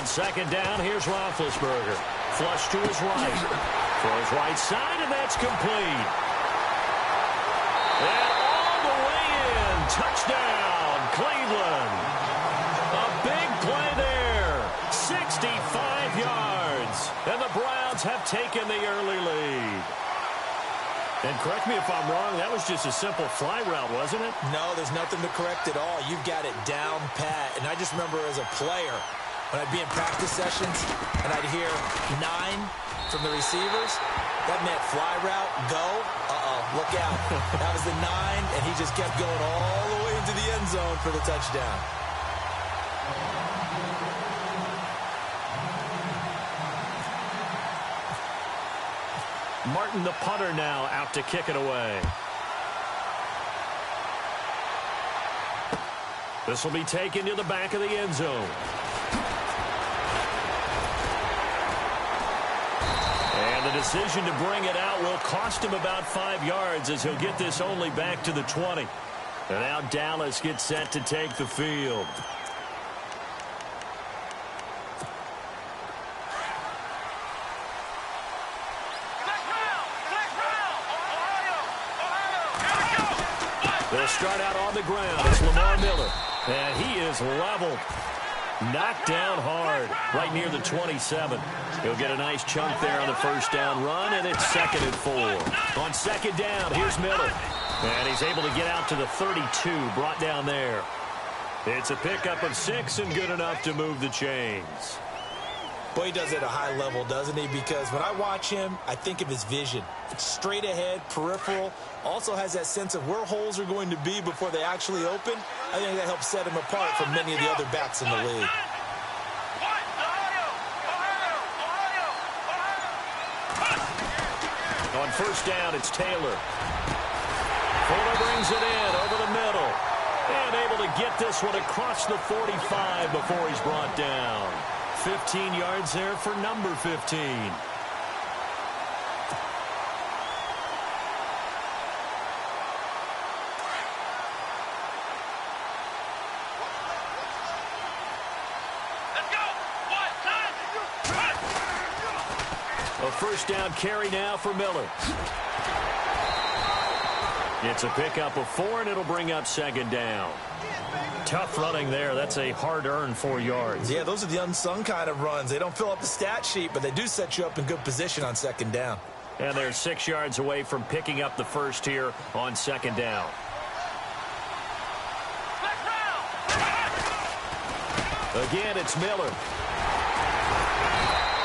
On second down, here's Roethlisberger. Flush to his right. Throws right side, and that's complete. And all the way in. Touchdown, Cleveland. A big play there. 65 yards. And the Browns have taken the early lead. And correct me if I'm wrong, that was just a simple fly route, wasn't it? No, there's nothing to correct at all. You've got it down pat. And I just remember as a player, when I'd be in practice sessions and I'd hear 9 from the receivers, that meant fly route, go, look out. That was the 9, and he just kept going all the way into the end zone for the touchdown. Martin, the punter, now out to kick it away. This will be taken to the back of the end zone. And the decision to bring it out will cost him about 5 yards as he'll get this only back to the 20. And now Dallas gets set to take the field. They'll start out on the ground. It's Lamar Miller. And he is leveled. Knocked down hard right near the 27. He'll get a nice chunk there on the first down run, and it's 2nd and 4. On second down, here's Miller. And he's able to get out to the 32, brought down there. It's a pickup of 6 and good enough to move the chains. Boy, he does it at a high level, doesn't he? Because when I watch him, I think of his vision. Straight ahead, peripheral. Also has that sense of where holes are going to be before they actually open. I think that helps set him apart from many of the other backs in the league. On first down, it's Taylor. Fuller brings it in over the middle. And able to get this one across the 45 before he's brought down. 15 yards there for number 15. A first down carry now for Miller. It's a pickup of 4, and it'll bring up second down. Tough running there. That's a hard-earned 4 yards. Yeah, those are the unsung kind of runs. They don't fill up the stat sheet, but they do set you up in good position on second down. And they're 6 yards away from picking up the first here on second down. Again, it's Miller.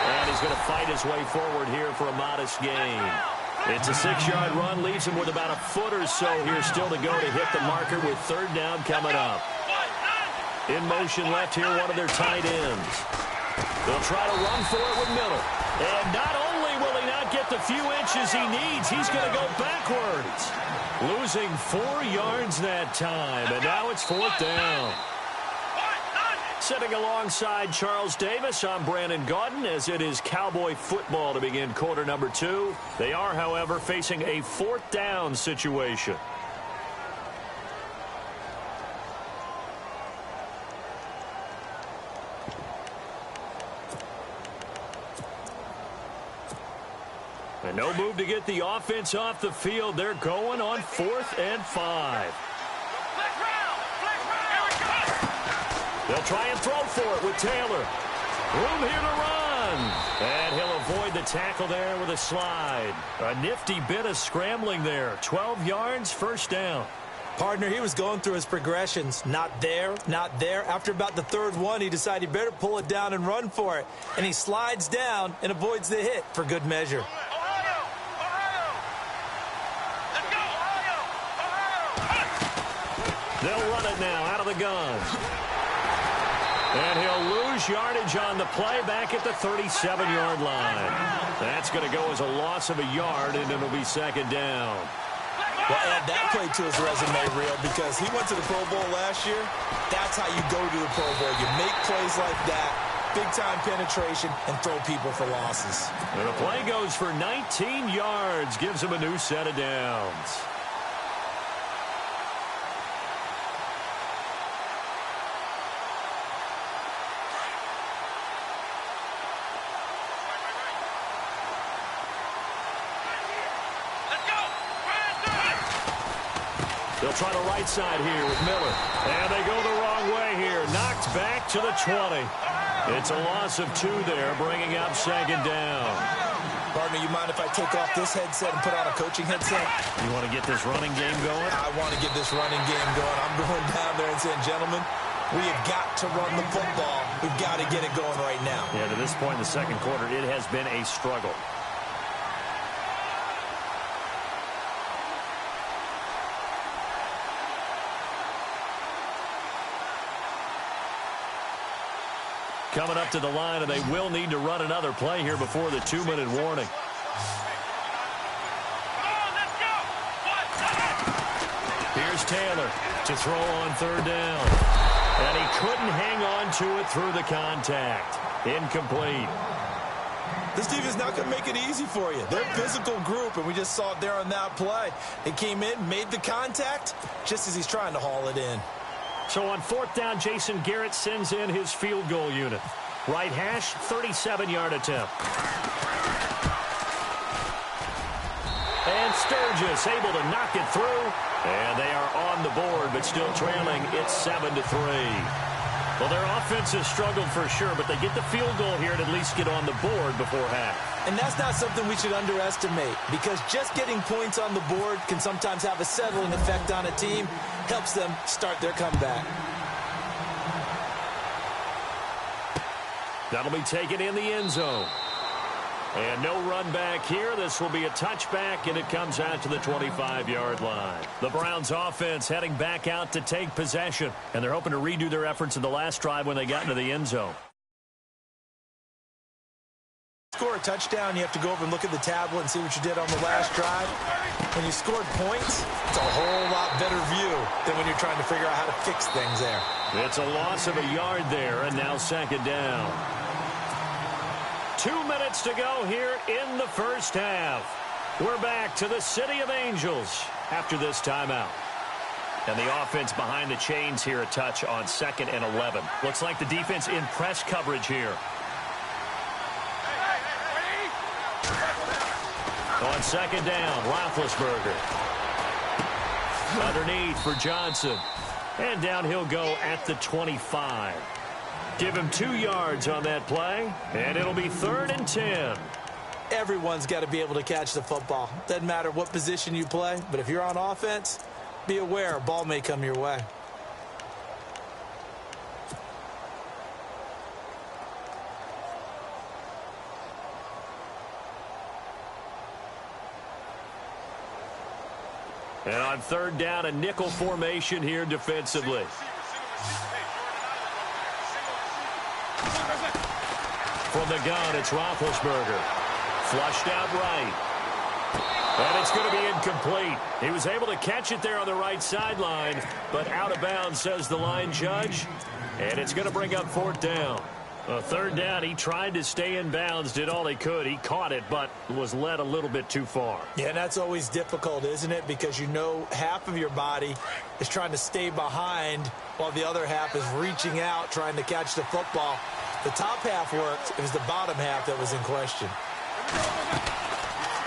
And he's going to fight his way forward here for a modest gain. It's a 6-yard run, leaves him with about a foot or so here still to go to hit the marker with third down coming up. In motion left here, one of their tight ends. They'll try to run for it with Miller. And not only will he not get the few inches he needs, he's going to go backwards. Losing 4 yards that time, and now it's 4th down. Sitting alongside Charles Davis, I'm Brandon Gaudin, as it is Cowboy football to begin quarter number 2. They are, however, facing a 4th down situation. And no move to get the offense off the field. They're going on 4th and 5. They'll try and throw for it with Taylor. Room here to run. And he'll avoid the tackle there with a slide. A nifty bit of scrambling there. 12 yards, first down. Partner, he was going through his progressions. Not there, not there. After about the 3rd one, he decided he better pull it down and run for it. And he slides down and avoids the hit for good measure. They'll run it now out of the gun. And he'll lose yardage on the play back at the 37-yard line. That's going to go as a loss of a yard, and it'll be second down. Well, add that play to his resume, Real, because he went to the Pro Bowl last year. That's how you go to the Pro Bowl. You make plays like that, big-time penetration, and throw people for losses. And the play goes for 19 yards, gives him a new set of downs. They'll try the right side here with Miller. And they go the wrong way here. Knocked back to the 20. It's a loss of 2 there, bringing up second down. Partner, you mind if I take off this headset and put on a coaching headset? You want to get this running game going? I want to get this running game going. I'm going down there and saying, gentlemen, we have got to run the football. We've got to get it going right now. Yeah, to this point in the second quarter, it has been a struggle. Coming up to the line, and they will need to run another play here before the 2-minute warning. Here's Taylor to throw on third down. And he couldn't hang on to it through the contact. Incomplete. This defense is not going to make it easy for you. They're a physical group, and we just saw it there on that play. It came in, made the contact, just as he's trying to haul it in. So on fourth down, Jason Garrett sends in his field goal unit. Right hash, 37-yard attempt. And Sturgis able to knock it through. And they are on the board, but still trailing. It's 7-3. Well, their offense has struggled for sure, but they get the field goal here and at least get on the board before half. And that's not something we should underestimate, because just getting points on the board can sometimes have a settling effect on a team. Helps them start their comeback. That'll be taken in the end zone. And no run back here. This will be a touchback, and it comes out to the 25-yard line. The Browns offense heading back out to take possession, and they're hoping to redo their efforts in the last drive when they got into the end zone. Score a touchdown, you have to go over and look at the tablet and see what you did on the last drive. When you scored points, it's a whole lot better view than when you're trying to figure out how to fix things there. It's a loss of a yard there, and now second down. 2 minutes to go here in the first half. We're back to the City of Angels after this timeout. And the offense behind the chains here a touch on 2nd and 11. Looks like the defense in press coverage here. On second down, Roethlisberger. Underneath for Johnson. And down he'll go at the 25. Give him 2 yards on that play, and it'll be 3rd and 10. Everyone's got to be able to catch the football. Doesn't matter what position you play, but if you're on offense, be aware a ball may come your way. And on 3rd down, a nickel formation here defensively. From the gun, it's Roethlisberger. Flushed out right. And it's going to be incomplete. He was able to catch it there on the right sideline, but out of bounds, says the line judge. And it's going to bring up 4th down. 3rd down, he tried to stay in bounds, did all he could. He caught it, but was led a little bit too far. Yeah, and that's always difficult, isn't it? Because you know half of your body is trying to stay behind while the other half is reaching out, trying to catch the football. The top half worked. It was the bottom half that was in question.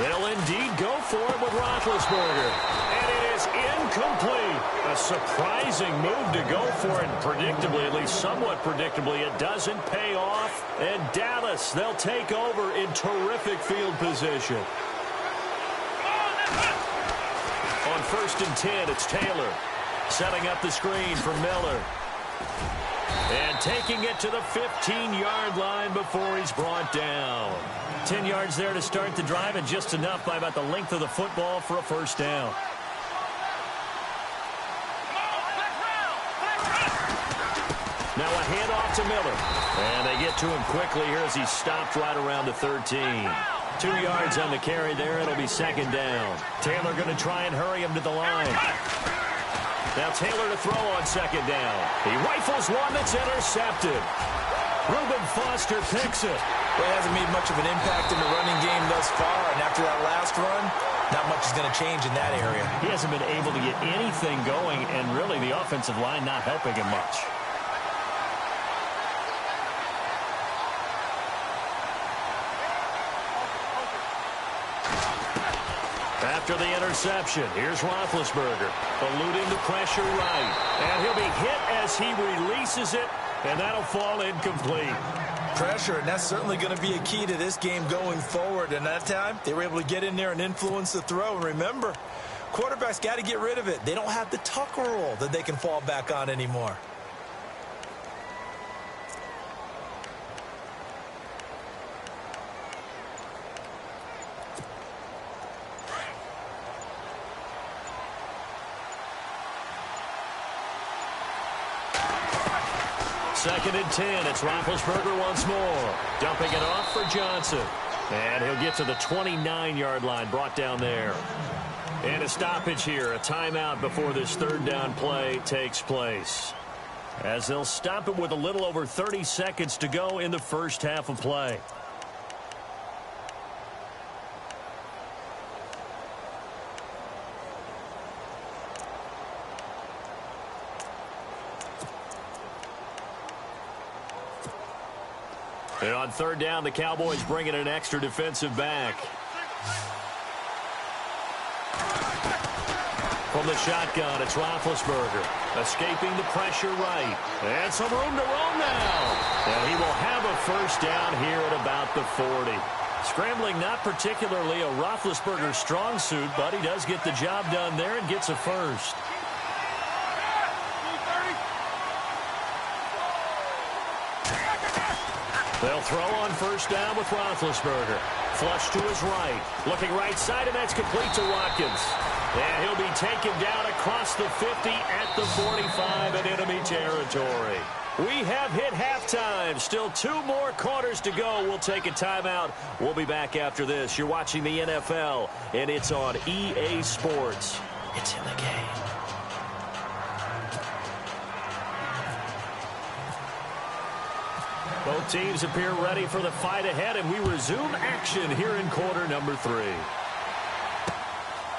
They'll indeed go for it with Roethlisberger. And it is incomplete. A surprising move to go for it. Predictably, at least somewhat predictably, it doesn't pay off. And Dallas, they'll take over in terrific field position. On 1st and 10, it's Taylor. Setting up the screen for Miller. And taking it to the 15-yard line before he's brought down. 10 yards there to start the drive, and just enough by about the length of the football for a 1st down. Now a handoff to Miller. And they get to him quickly here as he stopped right around the 13. 2 yards on the carry there. It'll be 2nd down. Taylor going to try and hurry him to the line. Now Taylor to throw on 2nd down. He rifles one that's intercepted. Reuben Foster picks it. Well, it hasn't made much of an impact in the running game thus far, and after that last run, not much is going to change in that area. He hasn't been able to get anything going, and really the offensive line not helping him much. After the interception, here's Roethlisberger, eluding the pressure right. And he'll be hit as he releases it, and that'll fall incomplete. Pressure, and that's certainly going to be a key to this game going forward. And that time, they were able to get in there and influence the throw. And remember, quarterbacks got to get rid of it. They don't have the tuck rule that they can fall back on anymore. Second and 10. It's Roethlisberger once more. Dumping it off for Johnson. And he'll get to the 29-yard line, brought down there. And a stoppage here, a timeout before this third down play takes place. As they'll stop it with a little over 30 seconds to go in the first half of play. And on third down, the Cowboys bring in an extra defensive back. From the shotgun, it's Roethlisberger. Escaping the pressure right. And some room to roam now. And he will have a first down here at about the 40. Scrambling not particularly a Roethlisberger strong suit, but he does get the job done there and gets a first. They'll throw on first down with Roethlisberger. Flush to his right. Looking right side, and that's complete to Watkins. And he'll be taken down across the 50 at the 45 in enemy territory. We have hit halftime. Still 2 more quarters to go. We'll take a timeout. We'll be back after this. You're watching the NFL, and it's on EA Sports. It's in the game. Both teams appear ready for the fight ahead, and we resume action here in quarter number 3.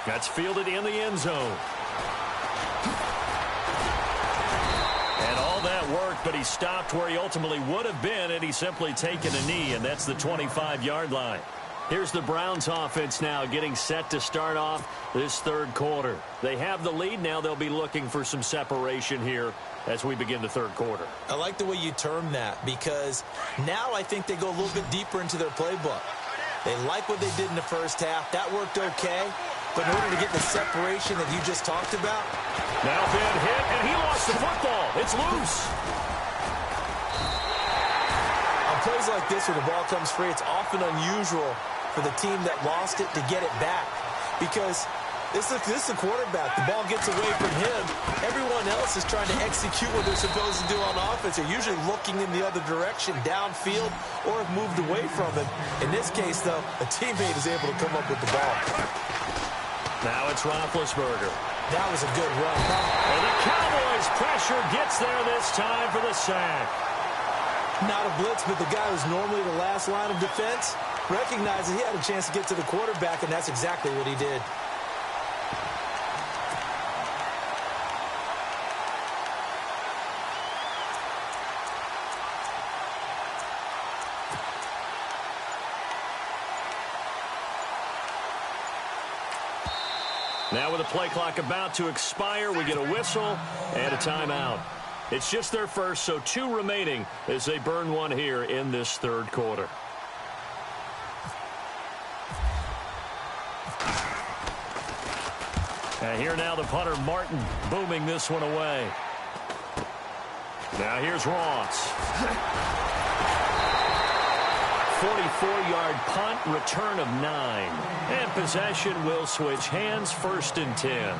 That's fielded in the end zone. And all that worked, but he stopped where he ultimately would have been, and he's simply taken a knee, and that's the 25-yard line. Here's the Browns offense now getting set to start off this third quarter. They have the lead. Now they'll be looking for some separation here as we begin the third quarter. I like the way you term that, because now I think they go a little bit deeper into their playbook. They like what they did in the first half. That worked okay. But in order to get the separation that you just talked about. Now bad hit, and he lost the football. It's loose. On plays like this where the ball comes free, it's often unusual for the team that lost it to get it back. Because this is the quarterback. The ball gets away from him. Everyone else is trying to execute what they're supposed to do on offense. They're usually looking in the other direction, downfield, or have moved away from him. In this case, though, a teammate is able to come up with the ball. Now it's Roethlisberger. That was a good run. And the Cowboys' pressure gets there this time for the sack. Not a blitz, but the guy who's normally the last line of defense recognized that he had a chance to get to the quarterback, and that's exactly what he did. Now with the play clock about to expire, we get a whistle and a timeout. It's just their first, so 2 remaining as they burn one here in this third quarter. And here now the punter, Martin, booming this one away. Now here's Ross. 44-yard punt, return of 9. And possession will switch hands, 1st and 10.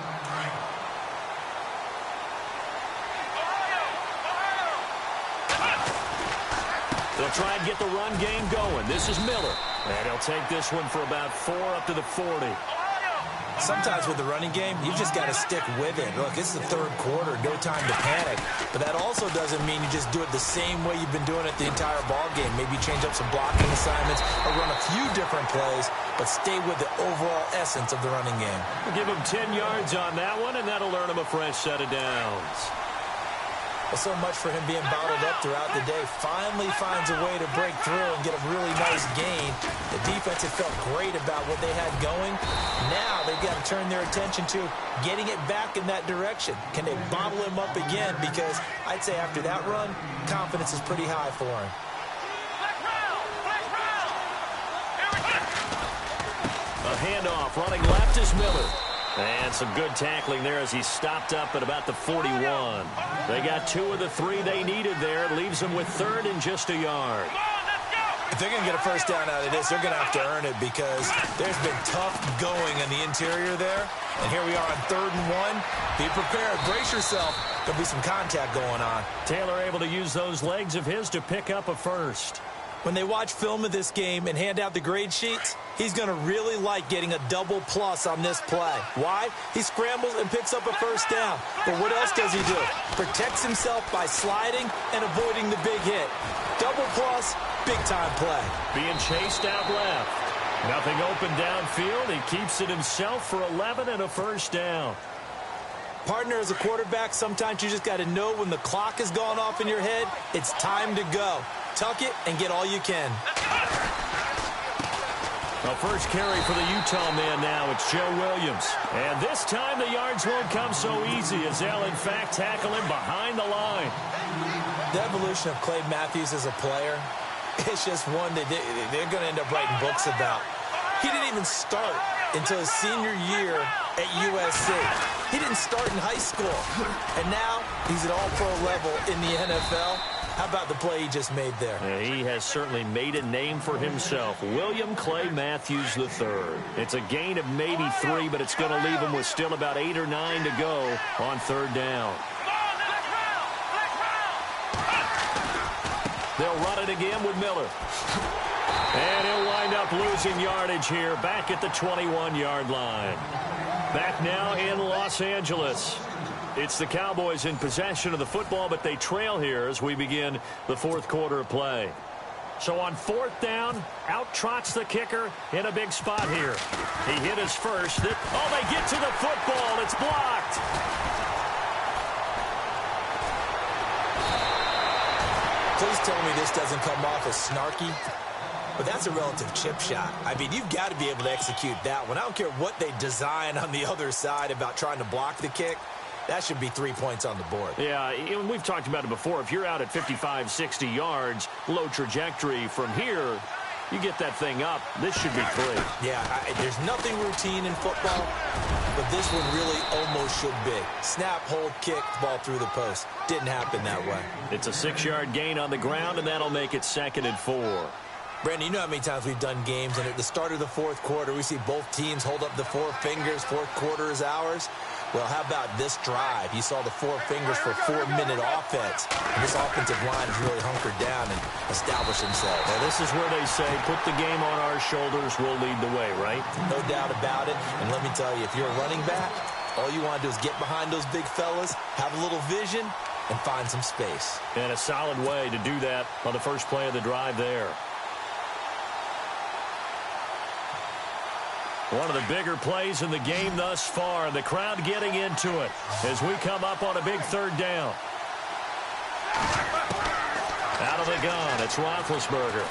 They'll try and get the run game going. This is Miller. And he'll take this one for about 4 up to the 40. Sometimes with the running game, you just got to stick with it. Look, it's the third quarter, no time to panic. But that also doesn't mean you just do it the same way you've been doing it the entire ball game. Maybe change up some blocking assignments or run a few different plays, but stay with the overall essence of the running game. We'll give him 10 yards on that one, and that'll earn him a fresh set of downs. Well, so much for him being bottled up throughout the day. Finally finds a way to break through and get a really nice gain. The defense had felt great about what they had going. Now they've got to turn their attention to getting it back in that direction. Can they bottle him up again? Because I'd say after that run, confidence is pretty high for him. A handoff running left is Miller. And some good tackling there as he stopped up at about the 41. They got 2 of the 3 they needed there. It leaves them with 3rd and just a yard. If they're going to get a first down out of this, they're going to have to earn it because there's been tough going in the interior there. And here we are on 3rd and 1. Be prepared. Brace yourself. There'll be some contact going on. Taylor able to use those legs of his to pick up a first. When they watch film of this game and hand out the grade sheets, he's going to really like getting a double plus on this play. Why? He scrambles and picks up a first down. But what else does he do? Protects himself by sliding and avoiding the big hit. Double plus, big-time play. Being chased out left. Nothing open downfield. He keeps it himself for 11 and a first down. Partner, as a quarterback, sometimes you just got to know when the clock has gone off in your head, it's time to go. Tuck it and get all you can. A first carry for the Utah man now. It's Joe Williams. And this time the yards won't come so easy as they'll, in fact, tackle him behind the line. The evolution of Clay Matthews as a player, it's just one that they're going to end up writing books about. He didn't even start until his senior year at USC. He didn't start in high school. And now he's at all-pro level in the NFL. How about the play he just made there? Yeah, he has certainly made a name for himself. William Clay Matthews III. It's a gain of maybe 3, but it's going to leave him with still about 8 or 9 to go on 3rd down. They'll run it again with Miller. And he'll wind up losing yardage here back at the 21-yard line. Back now in Los Angeles. It's the Cowboys in possession of the football, but they trail here as we begin the 4th quarter of play. So on 4th down, out trots the kicker in a big spot here. He hit his first. Oh, they get to the football. It's blocked. Please tell me this doesn't come off as snarky. But that's a relative chip shot. I mean, you've got to be able to execute that one. I don't care what they design on the other side about trying to block the kick. That should be 3 points on the board. Yeah, we've talked about it before. If you're out at 55, 60 yards, low trajectory from here, you get that thing up. This should be 3. Yeah, there's nothing routine in football, but this one really almost should be. Snap, hold, kick, ball through the post. Didn't happen that way. It's a 6-yard gain on the ground, and that'll make it 2nd and 4. Brandon, you know how many times we've done games, and at the start of the 4th quarter, we see both teams hold up the 4 fingers, 4th quarter is ours. Well, how about this drive? You saw the 4 fingers for 4-minute offense. And this offensive line has really hunkered down and established themselves. Well, this is where they say, put the game on our shoulders, we'll lead the way, right? No doubt about it. And let me tell you, if you're a running back, all you want to do is get behind those big fellas, have a little vision, and find some space. And a solid way to do that on the first play of the drive there. One of the bigger plays in the game thus far. The crowd getting into it as we come up on a big 3rd down. Out of the gun, it's Roethlisberger.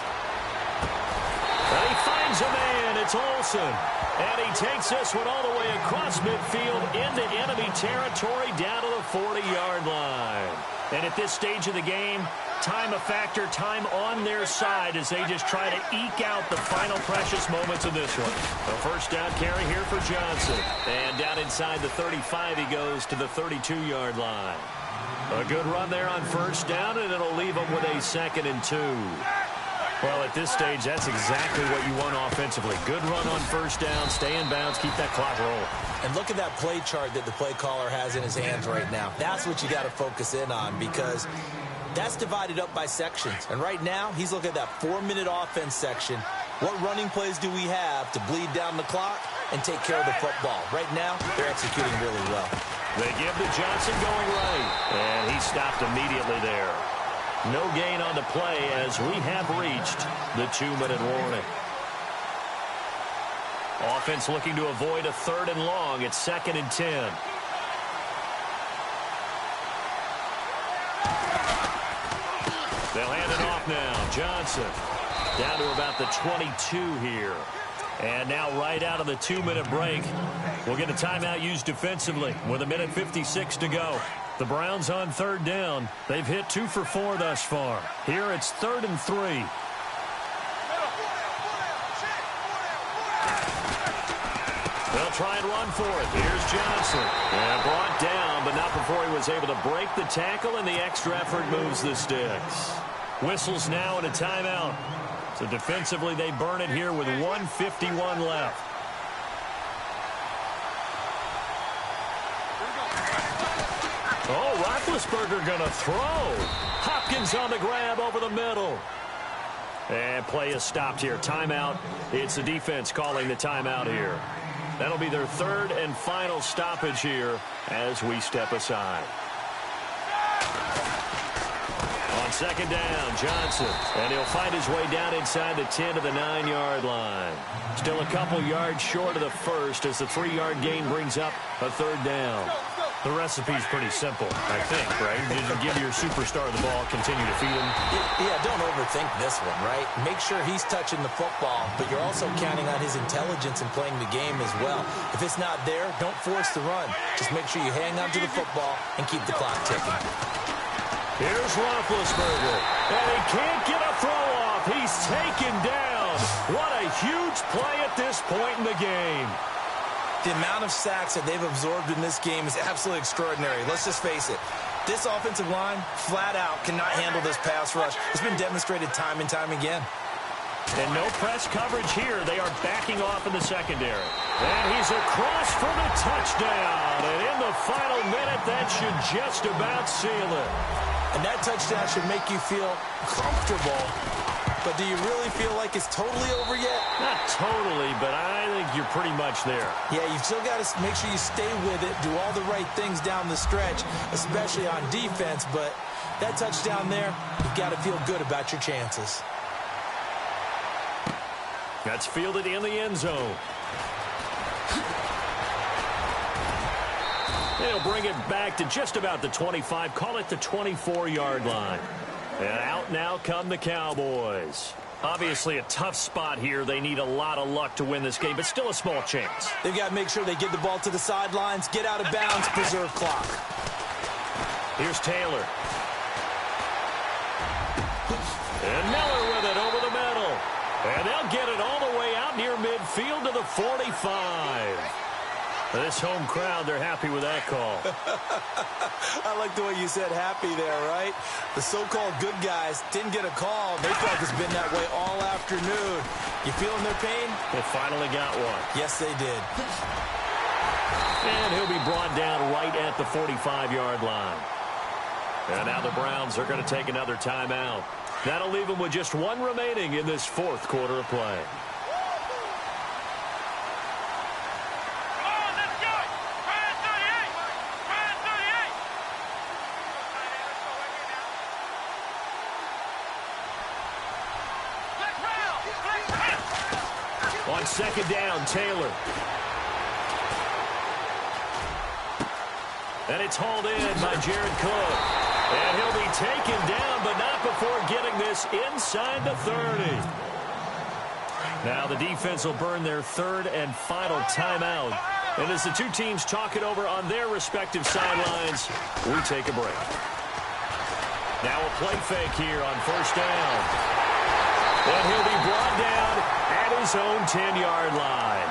And he finds a man. It's Olsen. And he takes this one all the way across midfield into enemy territory down to the 40-yard line. And at this stage of the game, time a factor, time on their side as they just try to eke out the final precious moments of this one. A first down carry here for Johnson. And down inside the 35, he goes to the 32-yard line. A good run there on first down, and it'll leave him with a 2nd and 2. Well, at this stage, that's exactly what you want offensively. Good run on first down, stay in bounds, keep that clock rolling. And look at that play chart that the play caller has in his hands right now. That's what you got to focus in on because that's divided up by sections. And right now, he's looking at that 4-minute offense section. What running plays do we have to bleed down the clock and take care of the football? Right now, they're executing really well. They give to Johnson going right, and he stopped immediately there. No gain on the play as we have reached the 2-minute warning. Offense looking to avoid a 3rd and long. It's 2nd and 10. back now. Johnson down to about the 22 here. And now right out of the 2-minute break, we'll get a timeout used defensively with 1:56 to go. The Browns on third down. They've hit 2 for 4 thus far. Here it's 3rd and 3. They'll try and run for it. Here's Johnson. And brought down, but not before he was able to break the tackle, and the extra effort moves the sticks. Whistles now and a timeout. So defensively, they burn it here with 1:51 left. Oh, Roethlisberger going to throw. Hopkins on the grab over the middle. And play is stopped here. Timeout. It's the defense calling the timeout here. That'll be their 3rd and final stoppage here as we step aside. On 2nd down, Johnson. And he'll find his way down inside the 10 to the 9-yard line. Still a couple yards short of the first as the 3-yard gain brings up a 3rd down. The recipe's pretty simple, I think, right? You give your superstar the ball, continue to feed him. Yeah, don't overthink this one, right? Make sure he's touching the football, but you're also counting on his intelligence in playing the game as well. If it's not there, don't force the run. Just make sure you hang on to the football and keep the clock ticking. Here's Roethlisberger, and he can't get a throw off. He's taken down. What a huge play at this point in the game. The amount of sacks that they've absorbed in this game is absolutely extraordinary. Let's just face it. This offensive line, flat out, cannot handle this pass rush. It's been demonstrated time and time again. And no press coverage here. They are backing off in the secondary. And he's across for the touchdown. And in the final minute, that should just about seal it. And that touchdown should make you feel comfortable. But do you really feel like it's totally over yet? Not totally, but I think you're pretty much there. Yeah, you've still got to make sure you stay with it, do all the right things down the stretch, especially on defense. But that touchdown there, you've got to feel good about your chances. That's fielded in the end zone. They'll bring it back to just about the 25, call it the 24-yard line. And out now come the Cowboys. Obviously a tough spot here. They need a lot of luck to win this game, but still a small chance. They've got to make sure they get the ball to the sidelines, get out of bounds, preserve clock. Here's Taylor. And Miller with it over the middle. And they'll get it all the way out near midfield to the 45. This home crowd, they're happy with that call. I like the way you said happy there, right? The so-called good guys didn't get a call. They felt it's been that way all afternoon. You feeling their pain? They finally got one. Yes, they did. And he'll be brought down right at the 45-yard line. And now the Browns are going to take another timeout. That'll leave them with just one remaining in this 4th quarter of play. On 2nd down, Taylor. And it's hauled in by Jared Cook. And he'll be taken down, but not before getting this inside the 30. Now the defense will burn their 3rd and final timeout. And as the two teams talk it over on their respective sidelines, we take a break. Now a play fake here on 1st down. And he'll be brought down at his own 10-yard line.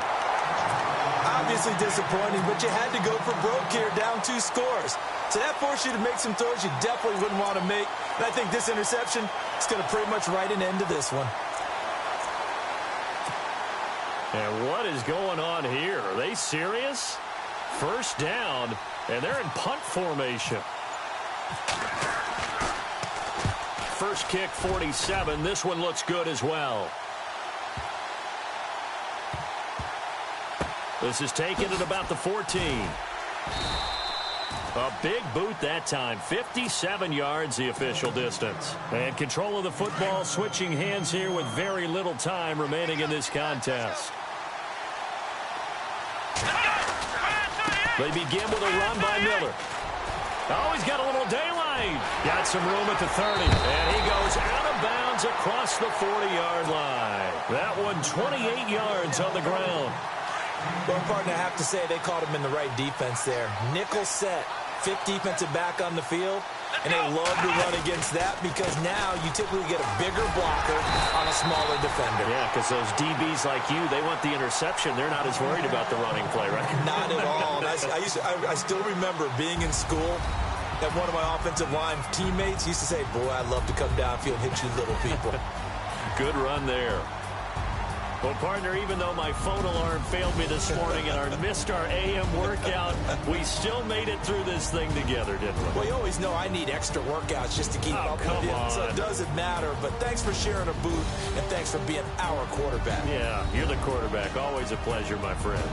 Obviously disappointing, but you had to go for broke here, down 2 scores. So that forced you to make some throws you definitely wouldn't want to make. And I think this interception is going to pretty much write an end to this one. And what is going on here? Are they serious? 1st down, and they're in punt formation. First kick, 47. This one looks good as well. This is taken at about the 14. A big boot that time. 57 yards, the official distance. And control of the football, switching hands here with very little time remaining in this contest. They begin with a run by Miller. Oh, he's got a little daylight. Got some room at the 30. And he goes out of of bounds across the 40-yard line. That one 28 yards on the ground. Well, partner, I have to say they caught him in the right defense there. Nickel set, fifth defensive back on the field, and they love to run against that because now you typically get a bigger blocker on a smaller defender. Yeah, because those DBs like you, they want the interception. They're not as worried about the running play, right? Not at all. I still remember being in school, and one of my offensive line teammates used to say, boy, I'd love to come downfield and hit you little people. Good run there. Well, partner, even though my phone alarm failed me this morning and I missed our AM workout, we still made it through this thing together, didn't we? Well, you always know I need extra workouts just to keep up with you, so it doesn't matter. But thanks for sharing a boot, and thanks for being our quarterback. Yeah, you're the quarterback. Always a pleasure, my friend.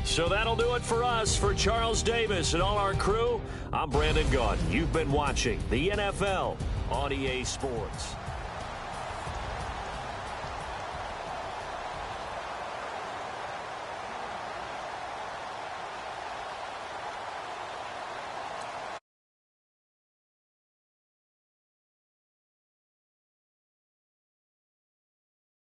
So that'll do it for us. For Charles Davis and all our crew, I'm Brandon Gaudin. You've been watching the NFL on EA Sports.